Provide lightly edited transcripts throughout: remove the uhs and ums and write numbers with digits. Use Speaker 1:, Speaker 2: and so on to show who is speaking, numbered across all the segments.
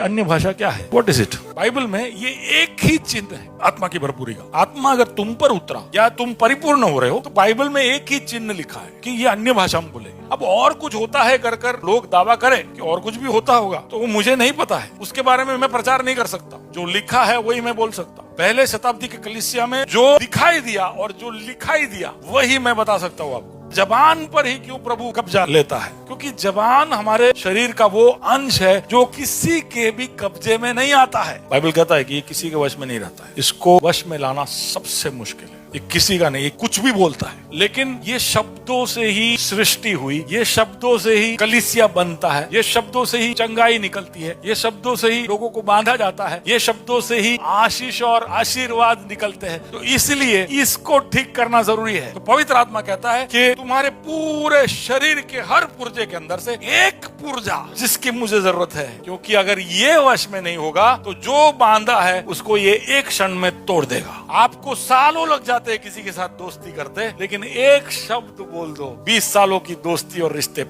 Speaker 1: अन्य भाषा क्या है? What is it? बाइबल में ये एक ही चिन्ह है आत्मा की भरपूरी का। आत्मा अगर तुम पर उतरा या तुम परिपूर्ण हो रहे हो तो बाइबल में एक ही चिन्ह लिखा है कि ये अन्य भाषा में बोले। अब और कुछ होता है कर कर लोग दावा करें कि और कुछ भी होता होगा, तो वो मुझे नहीं पता है, उसके बारे में मैं प्रचार नहीं कर सकता। जो लिखा है वही मैं बोल सकता हूँ। पहले शताब्दी के कलीसिया में जो दिखाई दिया और जो लिखाई दिया वही मैं बता सकता हूँ आपको। जबान पर ही क्यों प्रभु कब्जा लेता है? क्योंकि जबान हमारे शरीर का वो अंश है जो किसी के भी कब्जे में नहीं आता है। बाइबल कहता है कि ये किसी के वश में नहीं रहता है, इसको वश में लाना सबसे मुश्किल है। ये किसी का नहीं, ये कुछ भी बोलता है, लेकिन ये शब्दों से ही सृष्टि हुई, ये शब्दों से ही कलीसिया बनता है, ये शब्दों से ही चंगाई निकलती है, ये शब्दों से ही लोगों को बांधा जाता है, ये शब्दों से ही आशीष और आशीर्वाद निकलते हैं। तो इसलिए इसको ठीक करना जरूरी है। तो पवित्र आत्मा कहता है कि तुम्हारे पूरे शरीर के हर पुर्जे के अंदर से एक पुर्जा जिसकी मुझे जरूरत है, क्योंकि अगर ये वश में नहीं होगा तो जो बांधा है उसको ये एक क्षण में तोड़ देगा। आपको सालों लग जाते हैं किसी के साथ दोस्ती करते, लेकिन एक शब्द बोल दो, 20 सालों की दोस्ती और रिश्ते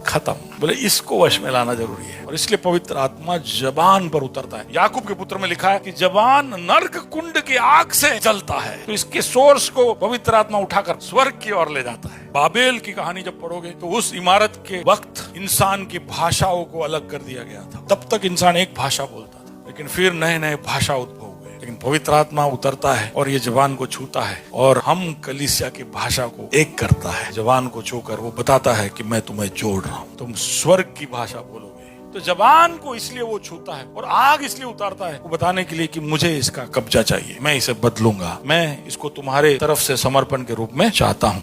Speaker 1: खत्म। बोले इसको वश में लाना जरूरी है, और इसलिए पवित्र आत्मा जबान पर उतरता है। याकूब के पुत्र में लिखा है कि जबान नरक कुंड की आग से जलता है। तो इसके सोर्स को पवित्र आत्मा उठाकर स्वर्ग की ओर ले जाता है। बाबेल की कहानी जब पढ़ोगे तो उस इमारत के वक्त इंसान की भाषाओं को अलग कर दिया गया था। तब तक इंसान एक भाषा बोलता था, लेकिन फिर नए नए भाषा उद्भव हुए। लेकिन पवित्र आत्मा उतरता है और ये जबान को छूता है और हम कलीसिया की भाषा को एक करता है। जबान को छूकर वो बताता है कि मैं तुम्हें जोड़ रहा हूँ, तुम स्वर्ग की भाषा बोलोगे। तो जबान को इसलिए वो छूता है और आग इसलिए उतारता है, वो बताने के लिए कि मुझे इसका कब्जा चाहिए, मैं इसे बदलूंगा, मैं इसको तुम्हारे तरफ से समर्पण के रूप में चाहता हूँ।